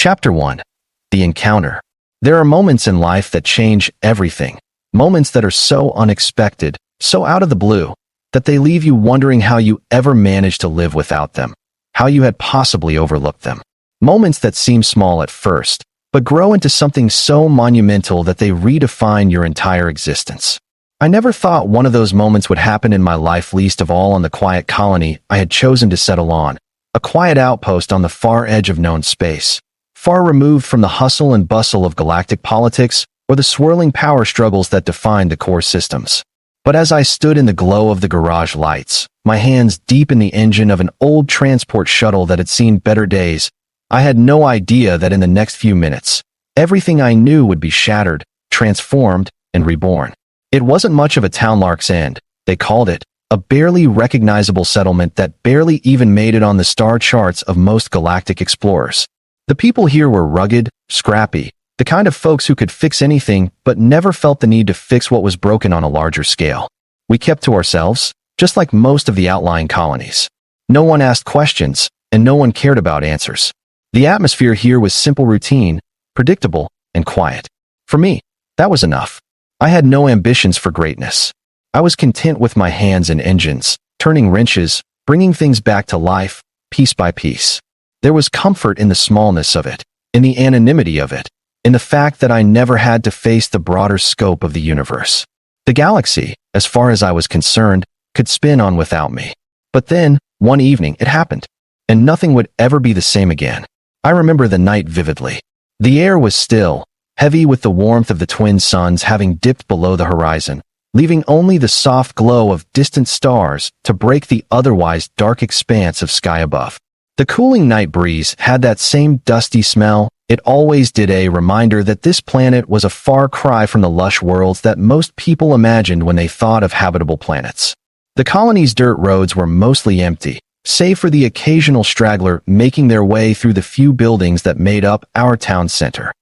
Chapter 1. The Encounter. There are moments in life that change everything. Moments that are so unexpected, so out of the blue, that they leave you wondering how you ever managed to live without them, how you had possibly overlooked them. Moments that seem small at first, but grow into something so monumental that they redefine your entire existence. I never thought one of those moments would happen in my life, least of all on the quiet colony I had chosen to settle on, a quiet outpost on the far edge of known space, far removed from the hustle and bustle of galactic politics or the swirling power struggles that defined the core systems. But as I stood in the glow of the garage lights, my hands deep in the engine of an old transport shuttle that had seen better days, I had no idea that in the next few minutes, everything I knew would be shattered, transformed, and reborn. It wasn't much of a town, Lark's End, they called it, a barely recognizable settlement that barely even made it on the star charts of most galactic explorers. The people here were rugged, scrappy, the kind of folks who could fix anything but never felt the need to fix what was broken on a larger scale. We kept to ourselves, just like most of the outlying colonies. No one asked questions, and no one cared about answers. The atmosphere here was simple routine, predictable, and quiet. For me, that was enough. I had no ambitions for greatness. I was content with my hands and engines, turning wrenches, bringing things back to life, piece by piece. There was comfort in the smallness of it, in the anonymity of it, in the fact that I never had to face the broader scope of the universe. The galaxy, as far as I was concerned, could spin on without me. But then, one evening, it happened, and nothing would ever be the same again. I remember the night vividly. The air was still, heavy with the warmth of the twin suns having dipped below the horizon, leaving only the soft glow of distant stars to break the otherwise dark expanse of sky above. The cooling night breeze had that same dusty smell it always did, a reminder that this planet was a far cry from the lush worlds that most people imagined when they thought of habitable planets. The colony's dirt roads were mostly empty, save for the occasional straggler making their way through the few buildings that made up our town center.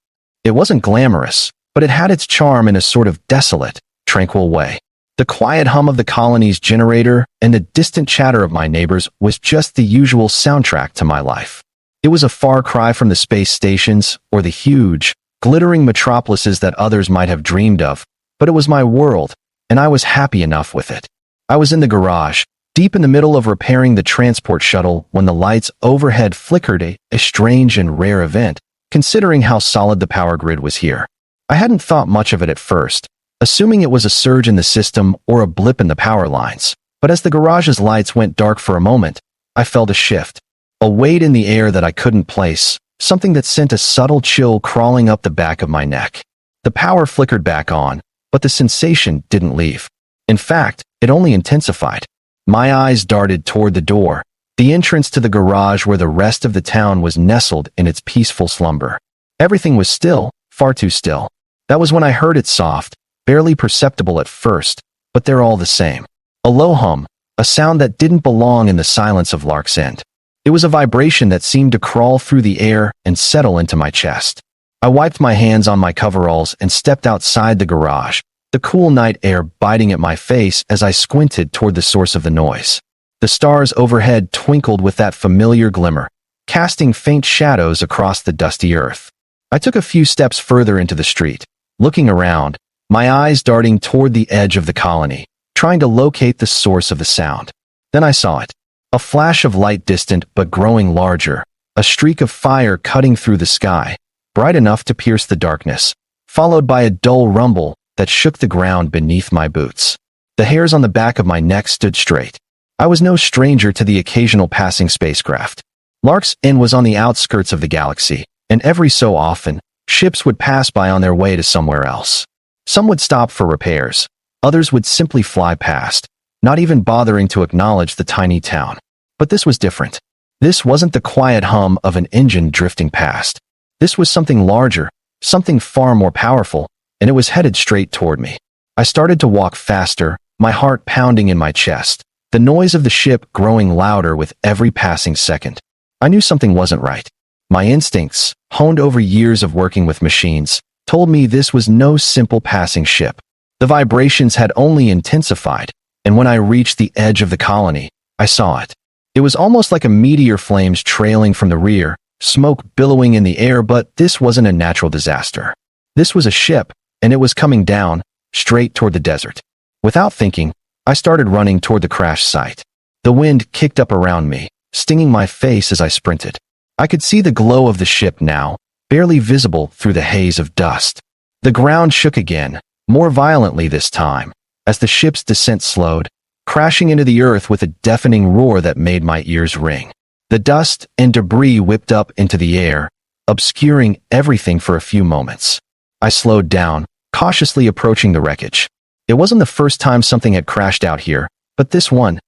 It wasn't glamorous, but it had its charm in a sort of desolate, tranquil way. The quiet hum of the colony's generator and the distant chatter of my neighbors was just the usual soundtrack to my life. It was a far cry from the space stations or the huge, glittering metropolises that others might have dreamed of, but it was my world, and I was happy enough with it. I was in the garage, deep in the middle of repairing the transport shuttle when the lights overhead flickered, a strange and rare event, considering how solid the power grid was here. I hadn't thought much of it at first, assuming it was a surge in the system or a blip in the power lines. But as the garage's lights went dark for a moment, I felt a shift, a weight in the air that I couldn't place, something that sent a subtle chill crawling up the back of my neck. The power flickered back on, but the sensation didn't leave. In fact, it only intensified. My eyes darted toward the door, the entrance to the garage where the rest of the town was nestled in its peaceful slumber. Everything was still, far too still. That was when I heard it, soft, barely perceptible at first, but they're all the same. A low hum, a sound that didn't belong in the silence of Lark's End. It was a vibration that seemed to crawl through the air and settle into my chest. I wiped my hands on my coveralls and stepped outside the garage, the cool night air biting at my face as I squinted toward the source of the noise. The stars overhead twinkled with that familiar glimmer, casting faint shadows across the dusty earth. I took a few steps further into the street, looking around, my eyes darting toward the edge of the colony, trying to locate the source of the sound. Then I saw it. A flash of light, distant but growing larger, a streak of fire cutting through the sky, bright enough to pierce the darkness, followed by a dull rumble that shook the ground beneath my boots. The hairs on the back of my neck stood straight. I was no stranger to the occasional passing spacecraft. Lark's End was on the outskirts of the galaxy, and every so often, ships would pass by on their way to somewhere else. Some would stop for repairs, others would simply fly past, not even bothering to acknowledge the tiny town. But this was different. This wasn't the quiet hum of an engine drifting past. This was something larger, something far more powerful, and it was headed straight toward me. I started to walk faster, my heart pounding in my chest, the noise of the ship growing louder with every passing second. I knew something wasn't right. My instincts, honed over years of working with machines, told me this was no simple passing ship. The vibrations had only intensified, and when I reached the edge of the colony, I saw it. It was almost like a meteor, flames trailing from the rear, smoke billowing in the air, but this wasn't a natural disaster. This was a ship, and it was coming down, straight toward the desert. Without thinking, I started running toward the crash site. The wind kicked up around me, stinging my face as I sprinted. I could see the glow of the ship now, barely visible through the haze of dust. The ground shook again, more violently this time, as the ship's descent slowed, crashing into the earth with a deafening roar that made my ears ring. The dust and debris whipped up into the air, obscuring everything for a few moments. I slowed down, cautiously approaching the wreckage. It wasn't the first time something had crashed out here, but this one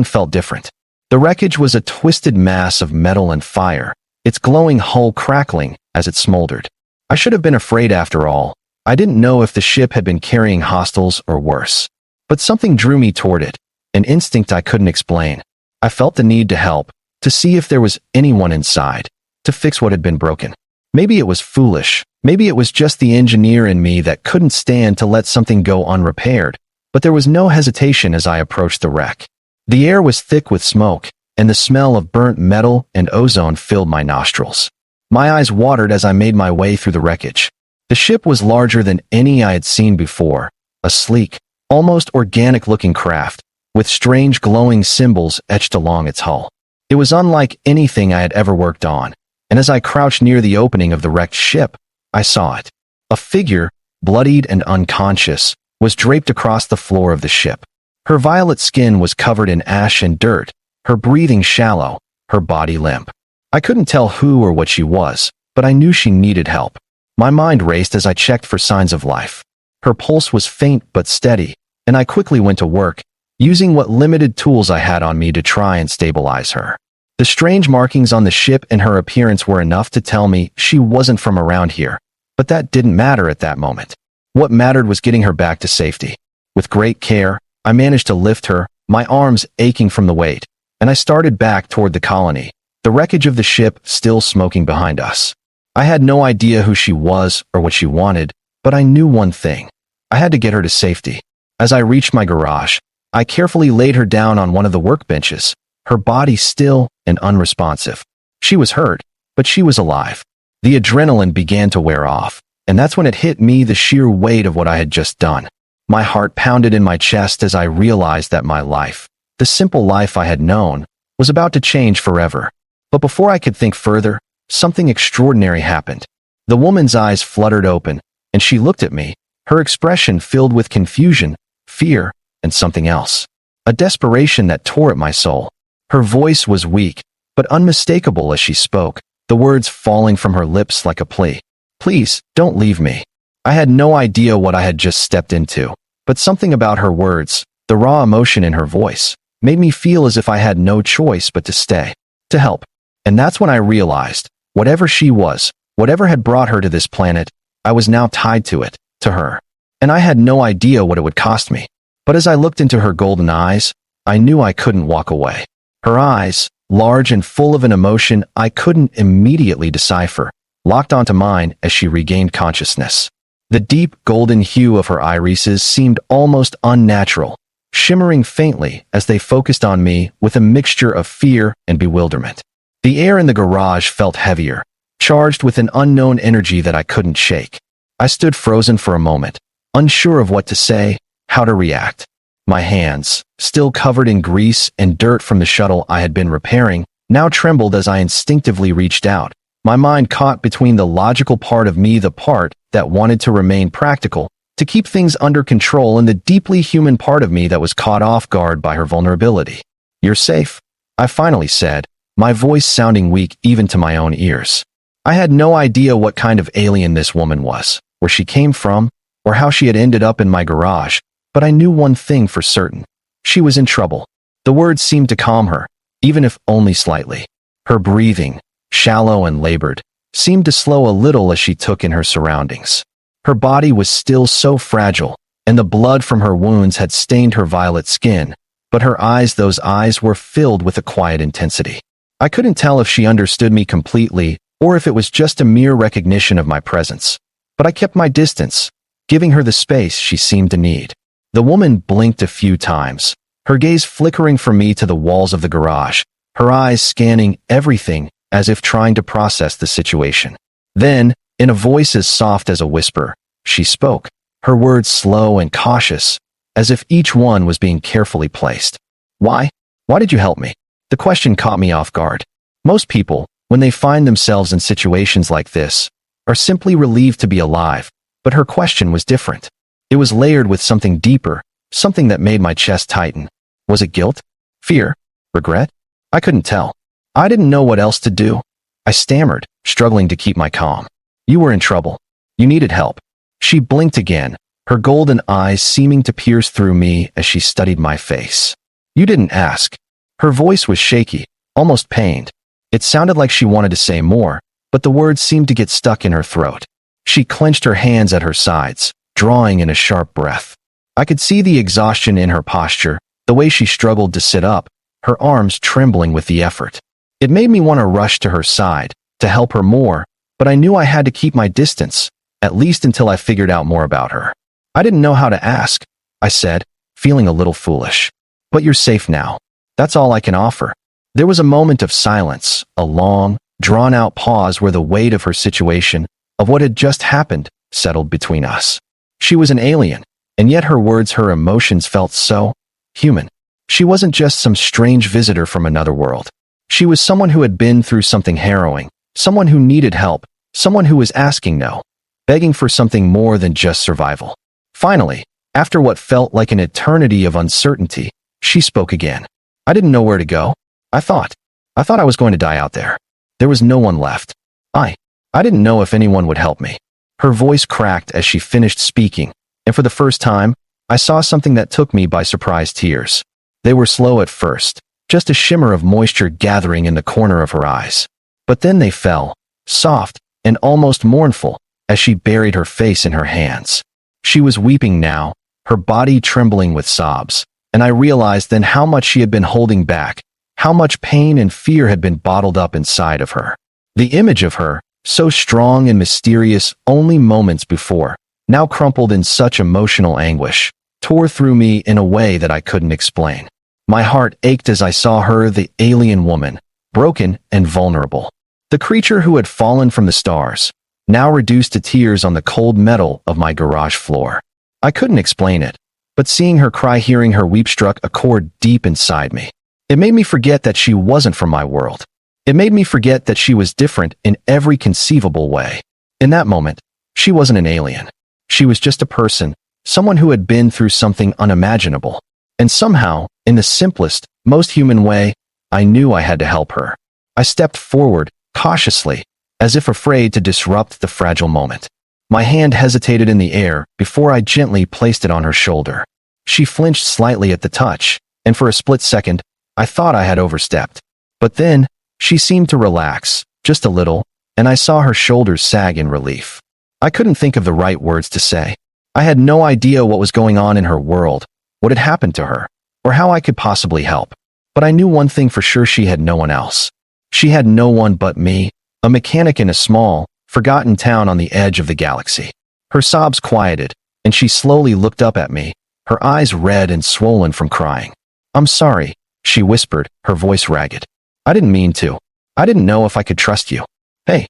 felt different. The wreckage was a twisted mass of metal and fire, its glowing hull crackling as it smoldered. I should have been afraid after all. I didn't know if the ship had been carrying hostiles or worse. But something drew me toward it, an instinct I couldn't explain. I felt the need to help, to see if there was anyone inside, to fix what had been broken. Maybe it was foolish. Maybe it was just the engineer in me that couldn't stand to let something go unrepaired. But there was no hesitation as I approached the wreck. The air was thick with smoke, and the smell of burnt metal and ozone filled my nostrils. My eyes watered as I made my way through the wreckage. The ship was larger than any I had seen before, a sleek, almost organic-looking craft, with strange glowing symbols etched along its hull. It was unlike anything I had ever worked on, and as I crouched near the opening of the wrecked ship, I saw it. A figure, bloodied and unconscious, was draped across the floor of the ship. Her violet skin was covered in ash and dirt, her breathing shallow, her body limp. I couldn't tell who or what she was, but I knew she needed help. My mind raced as I checked for signs of life. Her pulse was faint but steady, and I quickly went to work, using what limited tools I had on me to try and stabilize her. The strange markings on the ship and her appearance were enough to tell me she wasn't from around here, but that didn't matter at that moment. What mattered was getting her back to safety. With great care, I managed to lift her, my arms aching from the weight, and I started back toward the colony, the wreckage of the ship still smoking behind us. I had no idea who she was or what she wanted, but I knew one thing. I had to get her to safety. As I reached my garage, I carefully laid her down on one of the workbenches, her body still and unresponsive. She was hurt, but she was alive. The adrenaline began to wear off, and that's when it hit me, the sheer weight of what I had just done. My heart pounded in my chest as I realized that my life, the simple life I had known, was about to change forever. But before I could think further, something extraordinary happened. The woman's eyes fluttered open, and she looked at me, her expression filled with confusion, fear, and something else. A desperation that tore at my soul. Her voice was weak, but unmistakable as she spoke, the words falling from her lips like a plea. "Please, don't leave me." I had no idea what I had just stepped into, but something about her words, the raw emotion in her voice, made me feel as if I had no choice but to stay, to help. And that's when I realized, whatever she was, whatever had brought her to this planet, I was now tied to it, to her. And I had no idea what it would cost me. But as I looked into her golden eyes, I knew I couldn't walk away. Her eyes, large and full of an emotion I couldn't immediately decipher, locked onto mine as she regained consciousness. The deep golden hue of her irises seemed almost unnatural, shimmering faintly as they focused on me with a mixture of fear and bewilderment. The air in the garage felt heavier, charged with an unknown energy that I couldn't shake. I stood frozen for a moment, unsure of what to say, how to react. My hands, still covered in grease and dirt from the shuttle I had been repairing, now trembled as I instinctively reached out. My mind caught between the logical part of me, the part that wanted to remain practical, to keep things under control, and the deeply human part of me that was caught off guard by her vulnerability. "You're safe," I finally said, my voice sounding weak even to my own ears. I had no idea what kind of alien this woman was, where she came from, or how she had ended up in my garage, but I knew one thing for certain. She was in trouble. The words seemed to calm her, even if only slightly. Her breathing, shallow and labored, seemed to slow a little as she took in her surroundings. Her body was still so fragile, and the blood from her wounds had stained her violet skin, but her eyes, those eyes were filled with a quiet intensity. I couldn't tell if she understood me completely, or if it was just a mere recognition of my presence. But I kept my distance, giving her the space she seemed to need. The woman blinked a few times, her gaze flickering from me to the walls of the garage, her eyes scanning everything as if trying to process the situation. Then, in a voice as soft as a whisper, she spoke, her words slow and cautious, as if each one was being carefully placed. Why? Why did you help me? The question caught me off guard. Most people, when they find themselves in situations like this, are simply relieved to be alive, but her question was different. It was layered with something deeper, something that made my chest tighten. Was it guilt? Fear? Regret? I couldn't tell. I didn't know what else to do. I stammered, struggling to keep my calm. You were in trouble. You needed help. She blinked again, her golden eyes seeming to pierce through me as she studied my face. You didn't ask. Her voice was shaky, almost pained. It sounded like she wanted to say more, but the words seemed to get stuck in her throat. She clenched her hands at her sides, drawing in a sharp breath. I could see the exhaustion in her posture, the way she struggled to sit up, her arms trembling with the effort. It made me want to rush to her side, to help her more, but I knew I had to keep my distance, at least until I figured out more about her. I didn't know how to ask, I said, feeling a little foolish. But you're safe now. That's all I can offer. There was a moment of silence, a long, drawn-out pause where the weight of her situation, of what had just happened, settled between us. She was an alien, and yet her words, her emotions felt so human. She wasn't just some strange visitor from another world. She was someone who had been through something harrowing, someone who needed help, someone who was asking no, begging for something more than just survival. Finally, after what felt like an eternity of uncertainty, she spoke again. I didn't know where to go. I thought I was going to die out there. There was no one left. I didn't know if anyone would help me. Her voice cracked as she finished speaking, and for the first time, I saw something that took me by surprise. Tears. They were slow at first, just a shimmer of moisture gathering in the corner of her eyes. But then they fell, soft and almost mournful, as she buried her face in her hands. She was weeping now, her body trembling with sobs, and I realized then how much she had been holding back, how much pain and fear had been bottled up inside of her. The image of her, so strong and mysterious only moments before, now crumpled in such emotional anguish, tore through me in a way that I couldn't explain. My heart ached as I saw her, the alien woman, broken and vulnerable. The creature who had fallen from the stars, now reduced to tears on the cold metal of my garage floor. I couldn't explain it, but seeing her cry, hearing her weep struck a chord deep inside me. It made me forget that she wasn't from my world. It made me forget that she was different in every conceivable way. In that moment, she wasn't an alien. She was just a person, someone who had been through something unimaginable. And somehow, in the simplest, most human way, I knew I had to help her. I stepped forward, cautiously, as if afraid to disrupt the fragile moment. My hand hesitated in the air before I gently placed it on her shoulder. She flinched slightly at the touch, and for a split second, I thought I had overstepped. But then, she seemed to relax, just a little, and I saw her shoulders sag in relief. I couldn't think of the right words to say. I had no idea what was going on in her world, what had happened to her, or how I could possibly help. But I knew one thing for sure: she had no one else. She had no one but me, a mechanic in a small, forgotten town on the edge of the galaxy. Her sobs quieted, and she slowly looked up at me, her eyes red and swollen from crying. "I'm sorry," she whispered, her voice ragged. "I didn't mean to. I didn't know if I could trust you." "Hey,"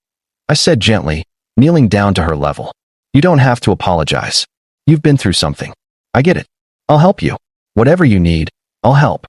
I said gently, kneeling down to her level. "You don't have to apologize. You've been through something. I get it. I'll help you. Whatever you need, I'll help."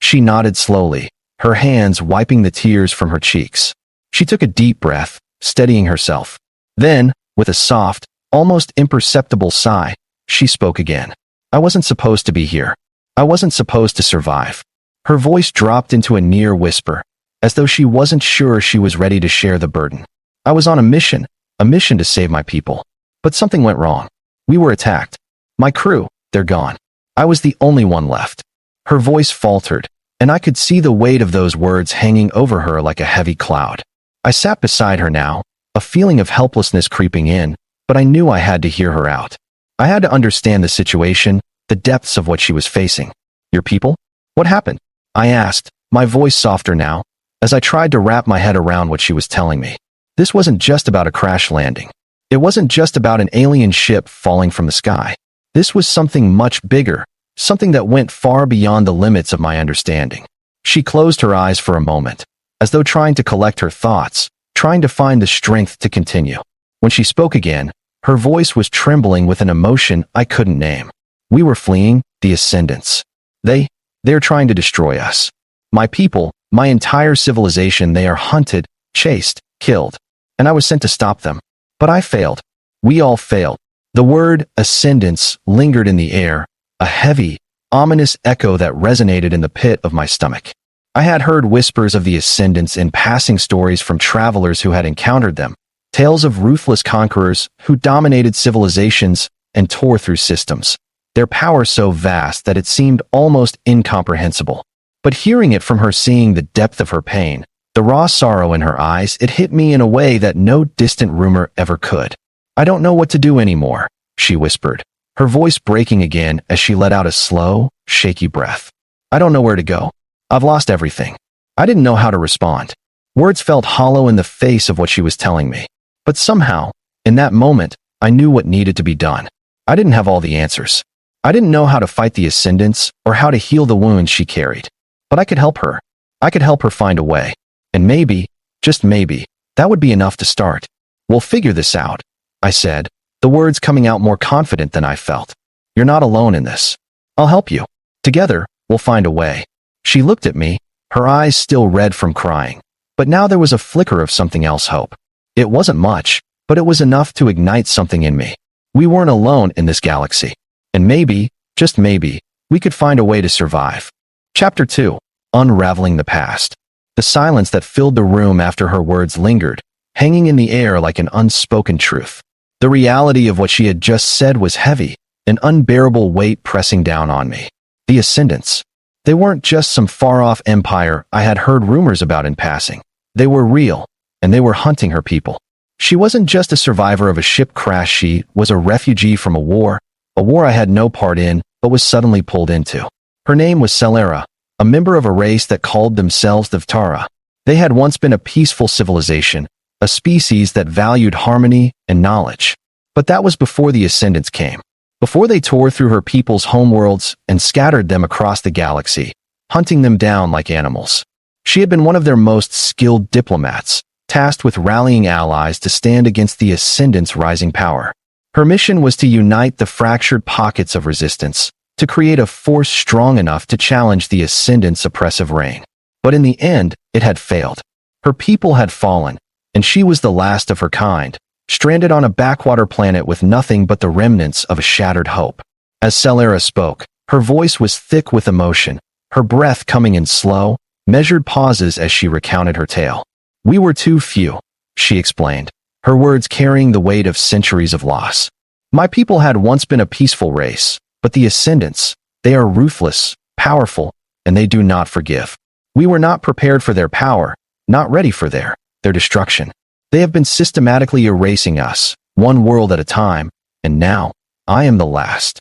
She nodded slowly, her hands wiping the tears from her cheeks. She took a deep breath, steadying herself. Then, with a soft, almost imperceptible sigh, she spoke again. "I wasn't supposed to be here. I wasn't supposed to survive." Her voice dropped into a near whisper, as though she wasn't sure she was ready to share the burden. "I was on a mission to save my people. But something went wrong. We were attacked. My crew, they're gone. I was the only one left." Her voice faltered, and I could see the weight of those words hanging over her like a heavy cloud. I sat beside her now, a feeling of helplessness creeping in, but I knew I had to hear her out. I had to understand the situation, the depths of what she was facing. "Your people? What happened?" I asked, my voice softer now, as I tried to wrap my head around what she was telling me. This wasn't just about a crash landing. It wasn't just about an alien ship falling from the sky. This was something much bigger, something that went far beyond the limits of my understanding. She closed her eyes for a moment, as though trying to collect her thoughts, trying to find the strength to continue. When she spoke again, her voice was trembling with an emotion I couldn't name. We were fleeing the Ascendants. They're trying to destroy us. My people, my entire civilization, they are hunted, chased, killed. And I was sent to stop them. But I failed. We all failed. The word Ascendants lingered in the air, a heavy, ominous echo that resonated in the pit of my stomach. I had heard whispers of the Ascendants in passing stories from travelers who had encountered them, tales of ruthless conquerors who dominated civilizations and tore through systems, their power so vast that it seemed almost incomprehensible. But hearing it from her, seeing the depth of her pain, the raw sorrow in her eyes, it hit me in a way that no distant rumor ever could. I don't know what to do anymore, she whispered, her voice breaking again as she let out a slow, shaky breath. I don't know where to go. I've lost everything. I didn't know how to respond. Words felt hollow in the face of what she was telling me. But somehow, in that moment, I knew what needed to be done. I didn't have all the answers. I didn't know how to fight the Ascendants or how to heal the wounds she carried. But I could help her. I could help her find a way. And maybe, just maybe, that would be enough to start. We'll figure this out, I said, the words coming out more confident than I felt. You're not alone in this. I'll help you. Together, we'll find a way. She looked at me, her eyes still red from crying. But now there was a flicker of something else, hope. It wasn't much, but it was enough to ignite something in me. We weren't alone in this galaxy. And maybe, just maybe, we could find a way to survive. Chapter 2. Unraveling the Past. The silence that filled the room after her words lingered, hanging in the air like an unspoken truth. The reality of what she had just said was heavy, an unbearable weight pressing down on me. The Ascendants. They weren't just some far-off empire I had heard rumors about in passing. They were real, and they were hunting her people. She wasn't just a survivor of a ship crash, she was a refugee from a war I had no part in, but was suddenly pulled into. Her name was Celera, a member of a race that called themselves the Vtara. They had once been a peaceful civilization, a species that valued harmony and knowledge. But that was before the Ascendants came. Before they tore through her people's homeworlds and scattered them across the galaxy, hunting them down like animals. She had been one of their most skilled diplomats, tasked with rallying allies to stand against the Ascendants' rising power. Her mission was to unite the fractured pockets of resistance, to create a force strong enough to challenge the Ascendants' oppressive reign. But in the end, it had failed. Her people had fallen, and she was the last of her kind, stranded on a backwater planet with nothing but the remnants of a shattered hope. As Celera spoke, her voice was thick with emotion, her breath coming in slow, measured pauses as she recounted her tale. We were too few, she explained, her words carrying the weight of centuries of loss. My people had once been a peaceful race, but the Ascendants, they are ruthless, powerful, and they do not forgive. We were not prepared for their power, not ready for their destruction. They have been systematically erasing us, one world at a time, and now, I am the last.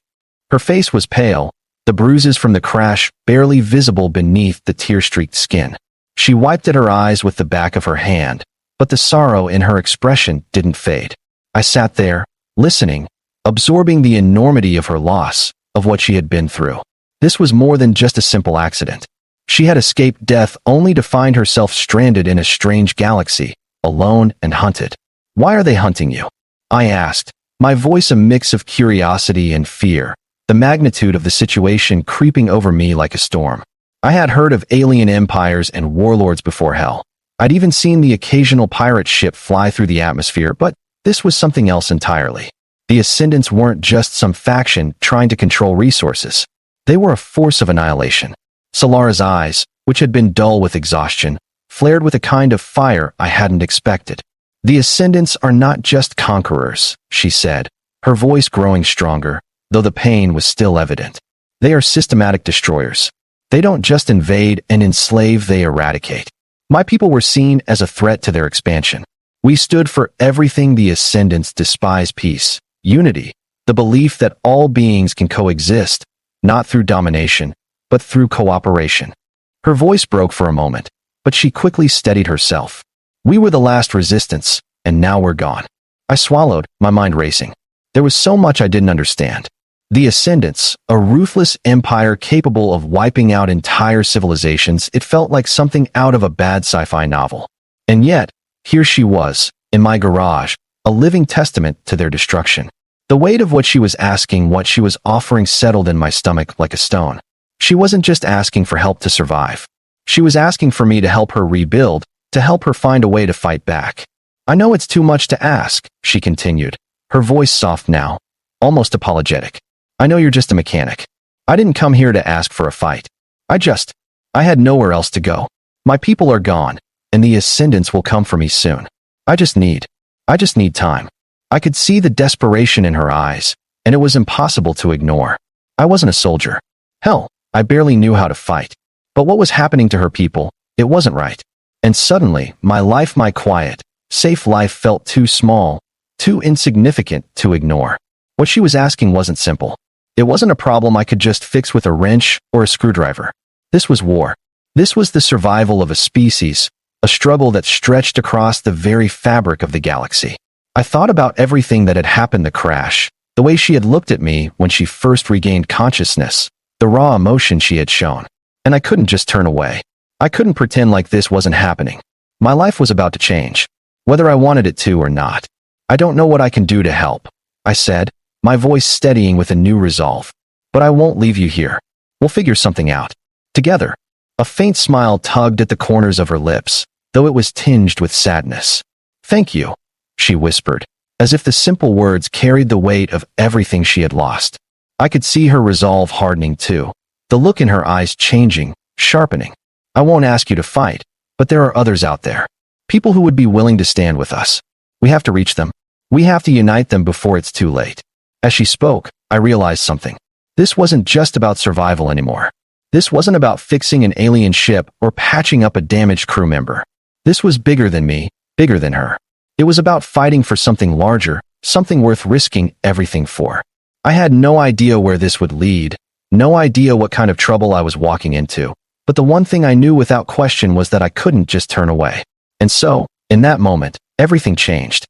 Her face was pale, the bruises from the crash barely visible beneath the tear-streaked skin. She wiped at her eyes with the back of her hand, but the sorrow in her expression didn't fade. I sat there, listening, absorbing the enormity of her loss, of what she had been through. This was more than just a simple accident. She had escaped death only to find herself stranded in a strange galaxy, alone and hunted. Why are they hunting you? I asked, my voice a mix of curiosity and fear, the magnitude of the situation creeping over me like a storm. I had heard of alien empires and warlords before hell. I'd even seen the occasional pirate ship fly through the atmosphere, but this was something else entirely. The Ascendants weren't just some faction trying to control resources. They were a force of annihilation. Celera's eyes, which had been dull with exhaustion, flared with a kind of fire I hadn't expected. The Ascendants are not just conquerors, she said, her voice growing stronger, though the pain was still evident. They are systematic destroyers. They don't just invade and enslave, they eradicate. My people were seen as a threat to their expansion. We stood for everything the Ascendants despise: peace, unity, the belief that all beings can coexist, not through domination, but through cooperation. Her voice broke for a moment, but she quickly steadied herself. We were the last resistance, and now we're gone. I swallowed, my mind racing. There was so much I didn't understand. The Ascendants, a ruthless empire capable of wiping out entire civilizations. It felt like something out of a bad sci-fi novel. And yet, here she was, in my garage, a living testament to their destruction. The weight of what she was asking, what she was offering, settled in my stomach like a stone. She wasn't just asking for help to survive. She was asking for me to help her rebuild, to help her find a way to fight back. I know it's too much to ask, she continued, her voice soft now, almost apologetic. I know you're just a mechanic. I didn't come here to ask for a fight. I had nowhere else to go. My people are gone, and the Ascendants will come for me soon. I just need time. I could see the desperation in her eyes, and it was impossible to ignore. I wasn't a soldier. Hell, I barely knew how to fight. But what was happening to her people, it wasn't right. And suddenly, my life, my quiet, safe life felt too small, too insignificant to ignore. What she was asking wasn't simple. It wasn't a problem I could just fix with a wrench or a screwdriver. This was war. This was the survival of a species, a struggle that stretched across the very fabric of the galaxy. I thought about everything that had happened, the crash, the way she had looked at me when she first regained consciousness, the raw emotion she had shown. And I couldn't just turn away. I couldn't pretend like this wasn't happening. My life was about to change, whether I wanted it to or not. I don't know what I can do to help, I said, my voice steadying with a new resolve. But I won't leave you here. We'll figure something out. Together. A faint smile tugged at the corners of her lips, though it was tinged with sadness. Thank you, she whispered, as if the simple words carried the weight of everything she had lost. I could see her resolve hardening too, the look in her eyes changing, sharpening. I won't ask you to fight, but there are others out there. People who would be willing to stand with us. We have to reach them. We have to unite them before it's too late. As she spoke, I realized something. This wasn't just about survival anymore. This wasn't about fixing an alien ship or patching up a damaged crew member. This was bigger than me, bigger than her. It was about fighting for something larger, something worth risking everything for. I had no idea where this would lead, no idea what kind of trouble I was walking into, but the one thing I knew without question was that I couldn't just turn away. And so, in that moment, everything changed.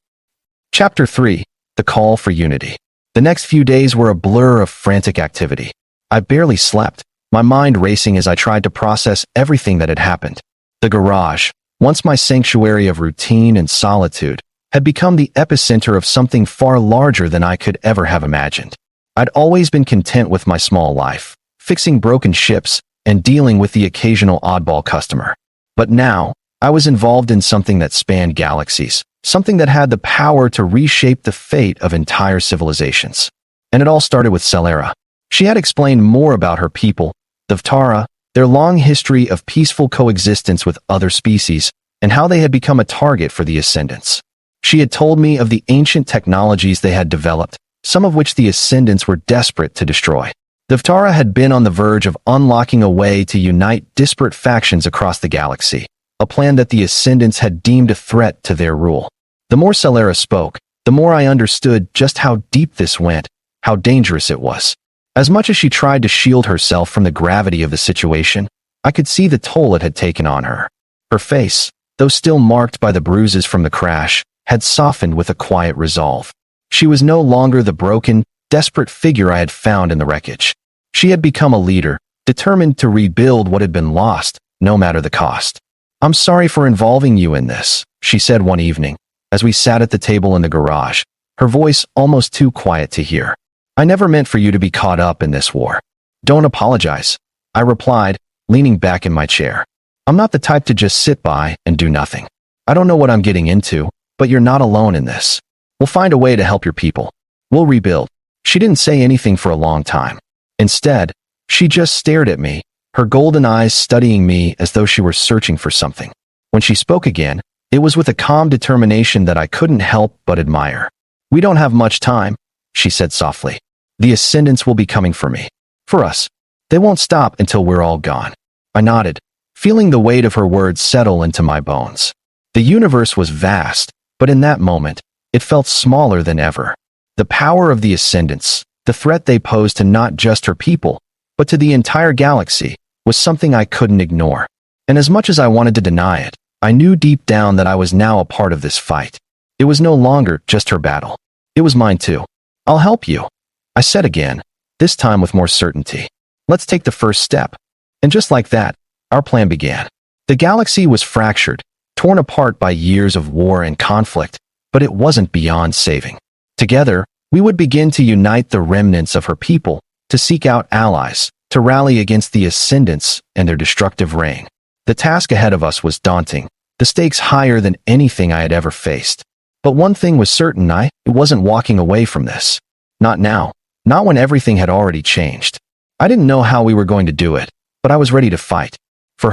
Chapter 3. The Call for Unity. The next few days were a blur of frantic activity. I barely slept, my mind racing as I tried to process everything that had happened. The garage, once my sanctuary of routine and solitude, had become the epicenter of something far larger than I could ever have imagined. I'd always been content with my small life, fixing broken ships and dealing with the occasional oddball customer. But now, I was involved in something that spanned galaxies, something that had the power to reshape the fate of entire civilizations. And it all started with Celera. She had explained more about her people, the Vtara, their long history of peaceful coexistence with other species, and how they had become a target for the Ascendants. She had told me of the ancient technologies they had developed, some of which the Ascendants were desperate to destroy. The Vtara had been on the verge of unlocking a way to unite disparate factions across the galaxy, a plan that the Ascendants had deemed a threat to their rule. The more Celera spoke, the more I understood just how deep this went, how dangerous it was. As much as she tried to shield herself from the gravity of the situation, I could see the toll it had taken on her. Her face, though still marked by the bruises from the crash, had softened with a quiet resolve. She was no longer the broken, desperate figure I had found in the wreckage. She had become a leader, determined to rebuild what had been lost, no matter the cost. I'm sorry for involving you in this, she said one evening, as we sat at the table in the garage, her voice almost too quiet to hear. I never meant for you to be caught up in this war. Don't apologize, I replied, leaning back in my chair. I'm not the type to just sit by and do nothing. I don't know what I'm getting into, but you're not alone in this. We'll find a way to help your people. We'll rebuild. She didn't say anything for a long time. Instead, she just stared at me, her golden eyes studying me as though she were searching for something. When she spoke again, it was with a calm determination that I couldn't help but admire. We don't have much time, she said softly. The Ascendants will be coming for me. For us. They won't stop until we're all gone. I nodded, feeling the weight of her words settle into my bones. The universe was vast, but in that moment, it felt smaller than ever. The power of the Ascendants, the threat they posed to not just her people, but to the entire galaxy, was something I couldn't ignore. And as much as I wanted to deny it, I knew deep down that I was now a part of this fight. It was no longer just her battle. It was mine too. I'll help you, I said again, this time with more certainty. Let's take the first step. And just like that, our plan began. The galaxy was fractured, torn apart by years of war and conflict, but it wasn't beyond saving. Together, we would begin to unite the remnants of her people, to seek out allies, to rally against the Ascendants and their destructive reign. The task ahead of us was daunting, the stakes higher than anything I had ever faced. But one thing was certain, I wasn't walking away from this. Not now, not when everything had already changed. I didn't know how we were going to do it, but I was ready to fight. For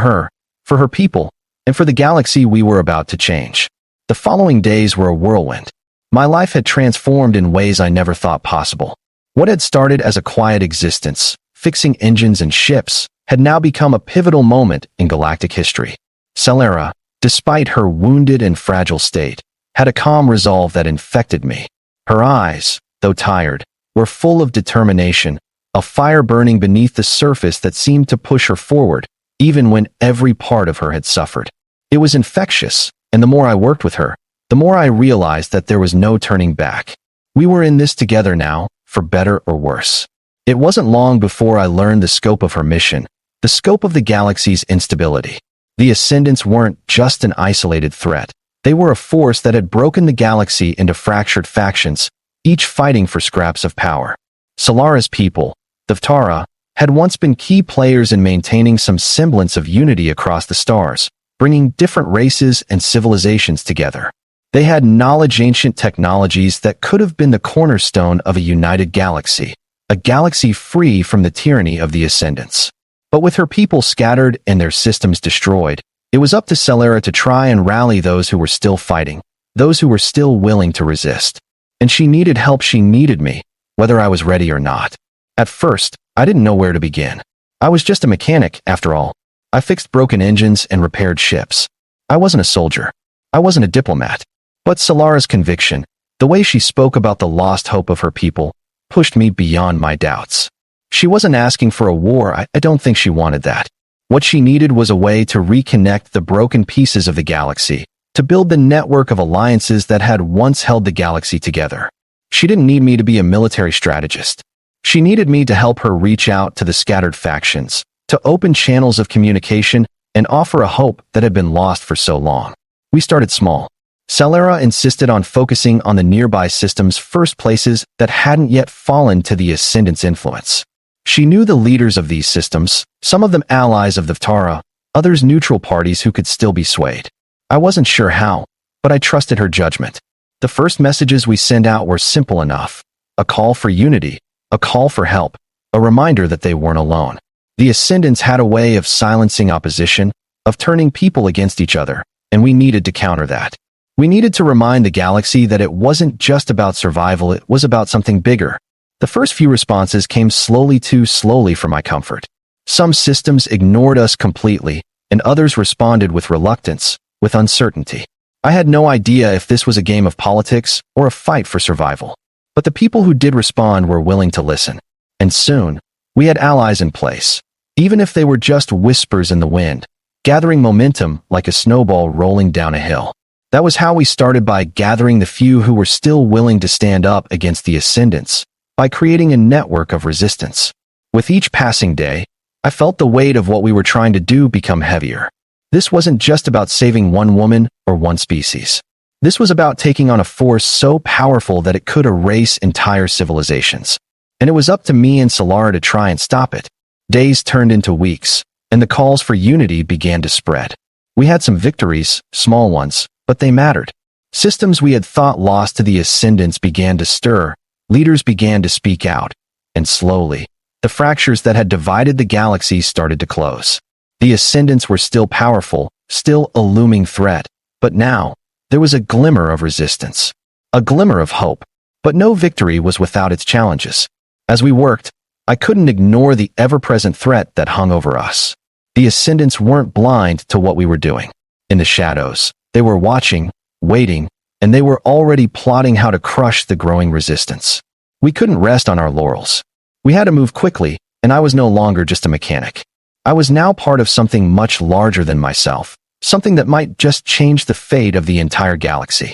her people, and for the galaxy we were about to change. The following days were a whirlwind. My life had transformed in ways I never thought possible. What had started as a quiet existence, fixing engines and ships, had now become a pivotal moment in galactic history. Celera, despite her wounded and fragile state, had a calm resolve that infected me. Her eyes, though tired, were full of determination, a fire burning beneath the surface that seemed to push her forward, even when every part of her had suffered. It was infectious, and the more I worked with her, the more I realized that there was no turning back. We were in this together now, for better or worse. It wasn't long before I learned the scope of her mission, the scope of the galaxy's instability. The Ascendants weren't just an isolated threat. They were a force that had broken the galaxy into fractured factions, each fighting for scraps of power. Solara's people, the Vtara, had once been key players in maintaining some semblance of unity across the stars, bringing different races and civilizations together. They had knowledge, ancient technologies that could have been the cornerstone of a united galaxy, a galaxy free from the tyranny of the Ascendants. But with her people scattered and their systems destroyed, it was up to Celera to try and rally those who were still fighting, those who were still willing to resist. And she needed help, she needed me, whether I was ready or not. At first, I didn't know where to begin. I was just a mechanic, after all. I fixed broken engines and repaired ships. I wasn't a soldier. I wasn't a diplomat. But Celera's conviction, the way she spoke about the lost hope of her people, pushed me beyond my doubts. She wasn't asking for a war. I don't think she wanted that. What she needed was a way to reconnect the broken pieces of the galaxy, to build the network of alliances that had once held the galaxy together. She didn't need me to be a military strategist. She needed me to help her reach out to the scattered factions, to open channels of communication and offer a hope that had been lost for so long. We started small. Celera insisted on focusing on the nearby systems first, places that hadn't yet fallen to the Ascendant's influence. She knew the leaders of these systems, some of them allies of the Vtara, others neutral parties who could still be swayed. I wasn't sure how, but I trusted her judgment. The first messages we sent out were simple enough. A call for unity, a call for help, a reminder that they weren't alone. The Ascendants had a way of silencing opposition, of turning people against each other, and we needed to counter that. We needed to remind the galaxy that it wasn't just about survival, it was about something bigger. The first few responses came slowly, too slowly for my comfort. Some systems ignored us completely, and others responded with reluctance, with uncertainty. I had no idea if this was a game of politics or a fight for survival. But the people who did respond were willing to listen. And soon, we had allies in place, even if they were just whispers in the wind, gathering momentum like a snowball rolling down a hill. That was how we started, by gathering the few who were still willing to stand up against the Ascendants, by creating a network of resistance. With each passing day, I felt the weight of what we were trying to do become heavier. This wasn't just about saving one woman or one species. This was about taking on a force so powerful that it could erase entire civilizations. And it was up to me and Celera to try and stop it. Days turned into weeks, and the calls for unity began to spread. We had some victories, small ones, but they mattered. Systems we had thought lost to the Ascendants began to stir, leaders began to speak out, and slowly, the fractures that had divided the galaxy started to close. The Ascendants were still powerful, still a looming threat, but now, there was a glimmer of resistance, a glimmer of hope. But no victory was without its challenges. As we worked, I couldn't ignore the ever-present threat that hung over us. The Ascendants weren't blind to what we were doing. In the shadows, they were watching, waiting, and they were already plotting how to crush the growing resistance. We couldn't rest on our laurels. We had to move quickly, and I was no longer just a mechanic. I was now part of something much larger than myself, something that might just change the fate of the entire galaxy.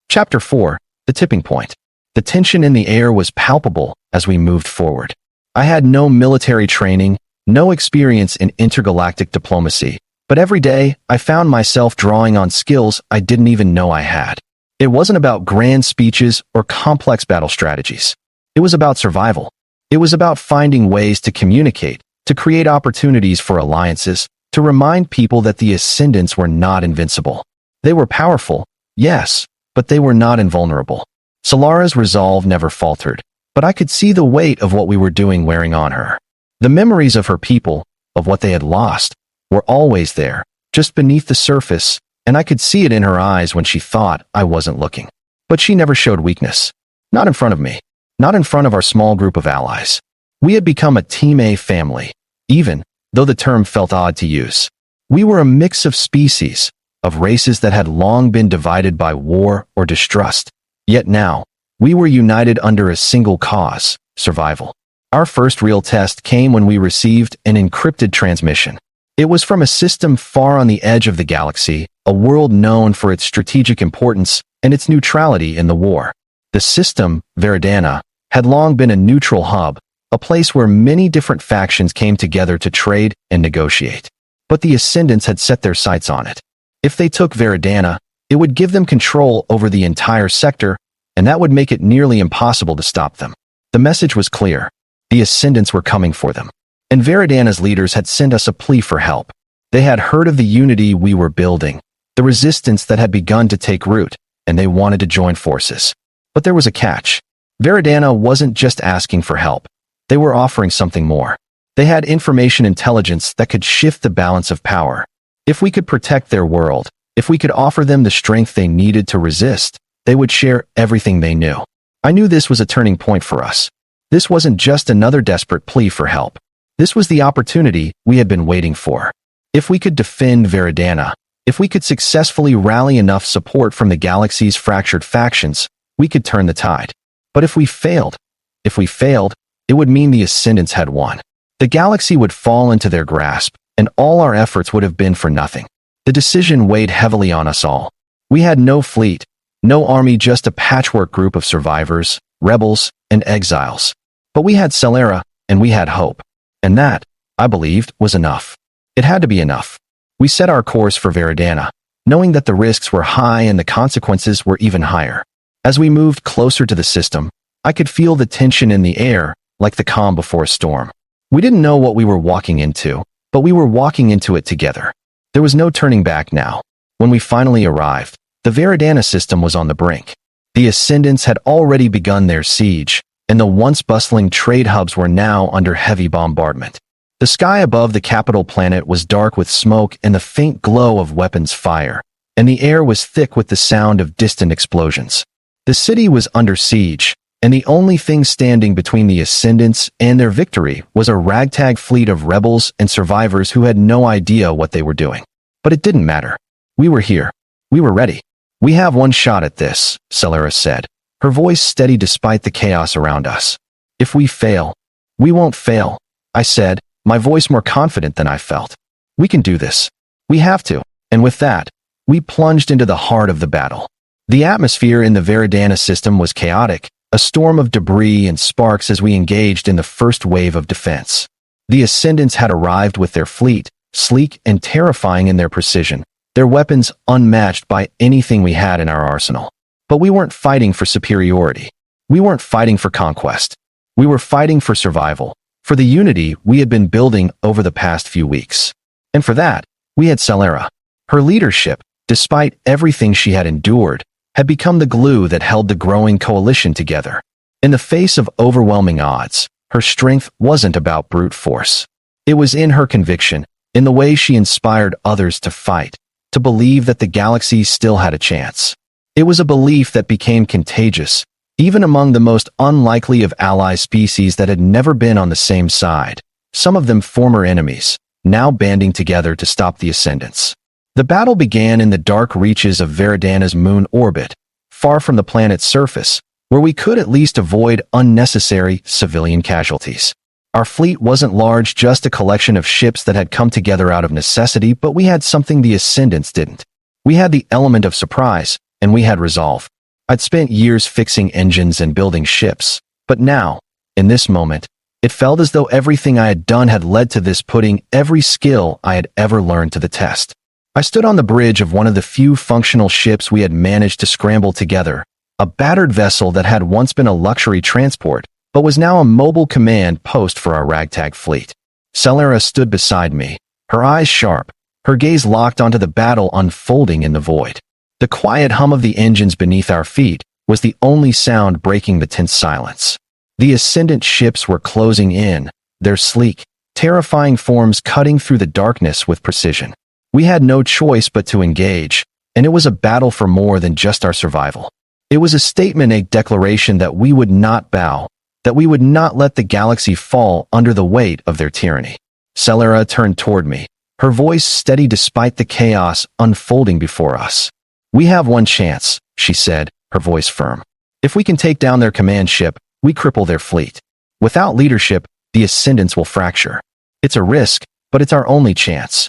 Chapter 4, The Tipping Point. The tension in the air was palpable as we moved forward. I had no military training, no experience in intergalactic diplomacy, but every day I found myself drawing on skills I didn't even know I had. It wasn't about grand speeches or complex battle strategies. It was about survival. It was about finding ways to communicate, to create opportunities for alliances, to remind people that the Ascendants were not invincible. They were powerful, yes, but they were not invulnerable. Solara's resolve never faltered, but I could see the weight of what we were doing wearing on her. The memories of her people, of what they had lost, were always there, just beneath the surface, and I could see it in her eyes when she thought I wasn't looking. But she never showed weakness. Not in front of me. Not in front of our small group of allies. We had become a Team A family, even though the term felt odd to use. We were a mix of species, of races that had long been divided by war or distrust. Yet now, we were united under a single cause, survival. Our first real test came when we received an encrypted transmission. It was from a system far on the edge of the galaxy, a world known for its strategic importance and its neutrality in the war. The system, Veridana, had long been a neutral hub, a place where many different factions came together to trade and negotiate. But the Ascendants had set their sights on it. If they took Veridana, it would give them control over the entire sector, and that would make it nearly impossible to stop them. The message was clear. The Ascendants were coming for them. And Veridana's leaders had sent us a plea for help. They had heard of the unity we were building, the resistance that had begun to take root, and they wanted to join forces. But there was a catch. Veridana wasn't just asking for help. They were offering something more. They had information intelligence that could shift the balance of power. If we could protect their world, if we could offer them the strength they needed to resist, they would share everything they knew. I knew this was a turning point for us. This wasn't just another desperate plea for help. This was the opportunity we had been waiting for. If we could defend Veridana, if we could successfully rally enough support from the galaxy's fractured factions, we could turn the tide. But if we failed, it would mean the Ascendants had won. The galaxy would fall into their grasp, and all our efforts would have been for nothing. The decision weighed heavily on us all. We had no fleet, no army, just a patchwork group of survivors, rebels, and exiles. But we had Solara, and we had hope. And that, I believed, was enough. It had to be enough. We set our course for Veridana, knowing that the risks were high and the consequences were even higher. As we moved closer to the system, I could feel the tension in the air, like the calm before a storm. We didn't know what we were walking into, but we were walking into it together. There was no turning back now. When we finally arrived, the Veridana system was on the brink. The Ascendants had already begun their siege, and the once bustling trade hubs were now under heavy bombardment. The sky above the capital planet was dark with smoke and the faint glow of weapons fire, and the air was thick with the sound of distant explosions. The city was under siege, and the only thing standing between the Ascendants and their victory was a ragtag fleet of rebels and survivors who had no idea what they were doing. But it didn't matter. We were here. We were ready. "We have one shot at this," Solara said, her voice steady despite the chaos around us. "If we fail, we won't fail," I said, my voice more confident than I felt. "We can do this. We have to." And with that, we plunged into the heart of the battle. The atmosphere in the Veridana system was chaotic, a storm of debris and sparks as we engaged in the first wave of defense. The Ascendants had arrived with their fleet, sleek and terrifying in their precision, their weapons unmatched by anything we had in our arsenal. But we weren't fighting for superiority. We weren't fighting for conquest. We were fighting for survival, for the unity we had been building over the past few weeks. And for that, we had Solara. Her leadership, despite everything she had endured, had become the glue that held the growing coalition together. In the face of overwhelming odds, her strength wasn't about brute force. It was in her conviction, in the way she inspired others to fight, to believe that the galaxy still had a chance. It was a belief that became contagious, even among the most unlikely of ally species that had never been on the same side, some of them former enemies, now banding together to stop the Ascendants. The battle began in the dark reaches of Veridana's moon orbit, far from the planet's surface, where we could at least avoid unnecessary civilian casualties. Our fleet wasn't large, just a collection of ships that had come together out of necessity, but we had something the Ascendants didn't. We had the element of surprise, and we had resolve. I'd spent years fixing engines and building ships, but now, in this moment, It felt as though everything I had done had led to this, putting every skill I had ever learned to the test. I stood on the bridge of one of the few functional ships we had managed to scramble together, a battered vessel that had once been a luxury transport, but was now a mobile command post for our ragtag fleet. Celera stood beside me, her eyes sharp, her gaze locked onto the battle unfolding in the void. The quiet hum of the engines beneath our feet was the only sound breaking the tense silence. The ascendant ships were closing in, their sleek, terrifying forms cutting through the darkness with precision. We had no choice but to engage, and it was a battle for more than just our survival. It was a statement, a declaration that we would not bow, that we would not let the galaxy fall under the weight of their tyranny. Celera turned toward me, her voice steady despite the chaos unfolding before us. "We have one chance," she said, her voice firm. "If we can take down their command ship, we cripple their fleet. Without leadership, the ascendants will fracture. It's a risk, but it's our only chance."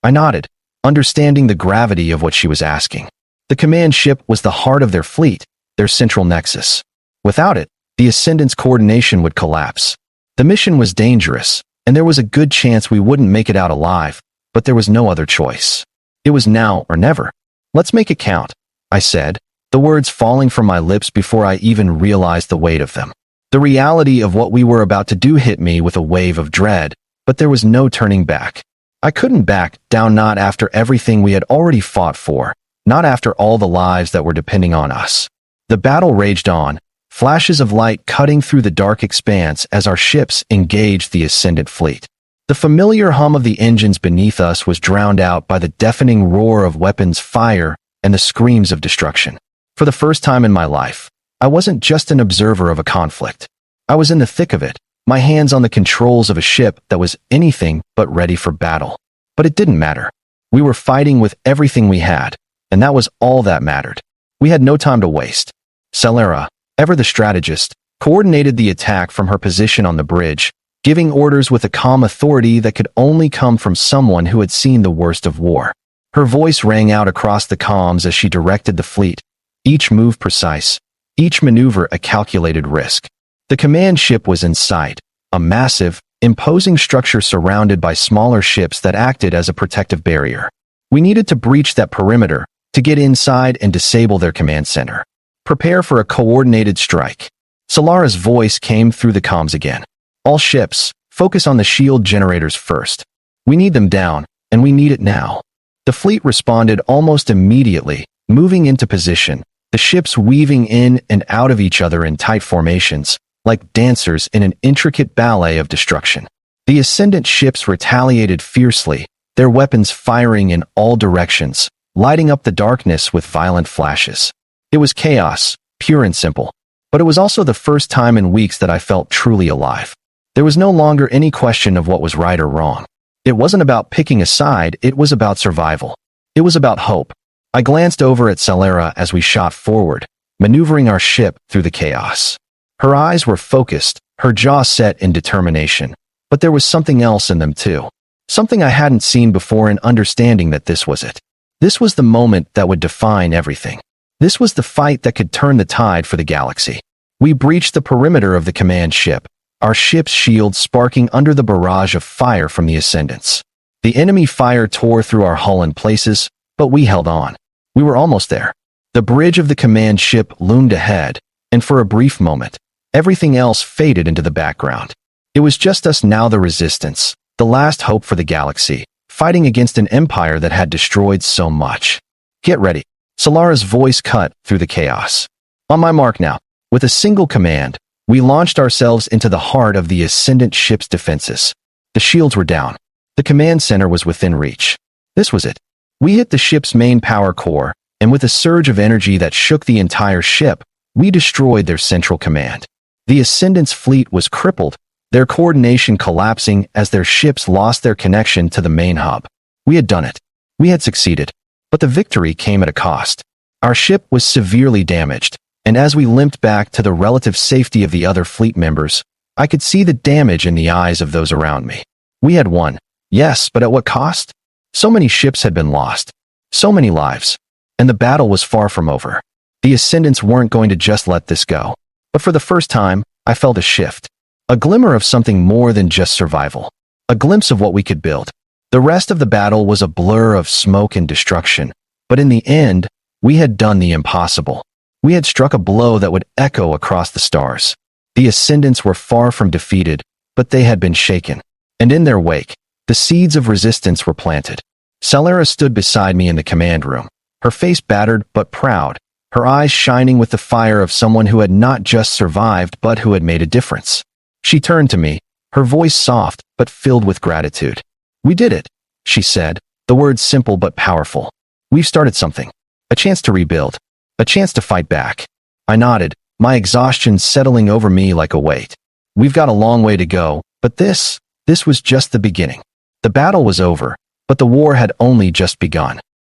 I nodded, understanding the gravity of what she was asking. The command ship was the heart of their fleet, their central nexus. Without it, the ascendants' coordination would collapse. The mission was dangerous, and there was a good chance we wouldn't make it out alive, but there was no other choice. It was now or never. "Let's make it count," I said, the words falling from my lips before I even realized the weight of them. The reality of what we were about to do hit me with a wave of dread, but there was no turning back. I couldn't back down, not after everything we had already fought for, not after all the lives that were depending on us. The battle raged on, flashes of light cutting through the dark expanse as our ships engaged the ascendant fleet. The familiar hum of the engines beneath us was drowned out by the deafening roar of weapons fire and the screams of destruction. For the first time in my life, I wasn't just an observer of a conflict. I was in the thick of it, my hands on the controls of a ship that was anything but ready for battle. But it didn't matter. We were fighting with everything we had, and that was all that mattered. We had no time to waste. Celera, ever the strategist, coordinated the attack from her position on the bridge, giving orders with a calm authority that could only come from someone who had seen the worst of war. Her voice rang out across the comms as she directed the fleet, each move precise, each maneuver a calculated risk. The command ship was in sight, a massive, imposing structure surrounded by smaller ships that acted as a protective barrier. We needed to breach that perimeter to get inside and disable their command center. "Prepare for a coordinated strike." Celera's voice came through the comms again. "All ships, focus on the shield generators first. We need them down, and we need it now." The fleet responded almost immediately, moving into position, the ships weaving in and out of each other in tight formations, like dancers in an intricate ballet of destruction. The ascendant ships retaliated fiercely, their weapons firing in all directions, lighting up the darkness with violent flashes. It was chaos, pure and simple. But it was also the first time in weeks that I felt truly alive. There was no longer any question of what was right or wrong. It wasn't about picking a side, it was about survival. It was about hope. I glanced over at Celera as we shot forward, maneuvering our ship through the chaos. Her eyes were focused, her jaw set in determination, but there was something else in them too. Something I hadn't seen before, in understanding that this was it. This was the moment that would define everything. This was the fight that could turn the tide for the galaxy. We breached the perimeter of the command ship, our ship's shields sparking under the barrage of fire from the ascendants. The enemy fire tore through our hull in places, but we held on. We were almost there. The bridge of the command ship loomed ahead, and for a brief moment, everything else faded into the background. It was just us now, the resistance, the last hope for the galaxy, fighting against an empire that had destroyed so much. "Get ready." Celera's voice cut through the chaos. "On my mark now." With a single command, we launched ourselves into the heart of the ascendant ship's defenses. The shields were down. The command center was within reach. This was it. We hit the ship's main power core, and with a surge of energy that shook the entire ship, we destroyed their central command. The Ascendant's fleet was crippled, their coordination collapsing as their ships lost their connection to the main hub. We had done it. We had succeeded. But the victory came at a cost. Our ship was severely damaged, and as we limped back to the relative safety of the other fleet members, I could see the damage in the eyes of those around me. We had won, yes, but at what cost? So many ships had been lost. So many lives. And the battle was far from over. The Ascendants weren't going to just let this go. But for the first time, I felt a shift. A glimmer of something more than just survival. A glimpse of what we could build. The rest of the battle was a blur of smoke and destruction, but in the end, we had done the impossible. We had struck a blow that would echo across the stars. The Ascendants were far from defeated, but they had been shaken. And in their wake, the seeds of resistance were planted. Celera stood beside me in the command room, her face battered but proud, her eyes shining with the fire of someone who had not just survived but who had made a difference. She turned to me, her voice soft but filled with gratitude. "We did it," she said, the words simple but powerful. "We've started something. A chance to rebuild. A chance to fight back." I nodded, my exhaustion settling over me like a weight. "We've got a long way to go, but this was just the beginning." The battle was over, but the war had only just begun.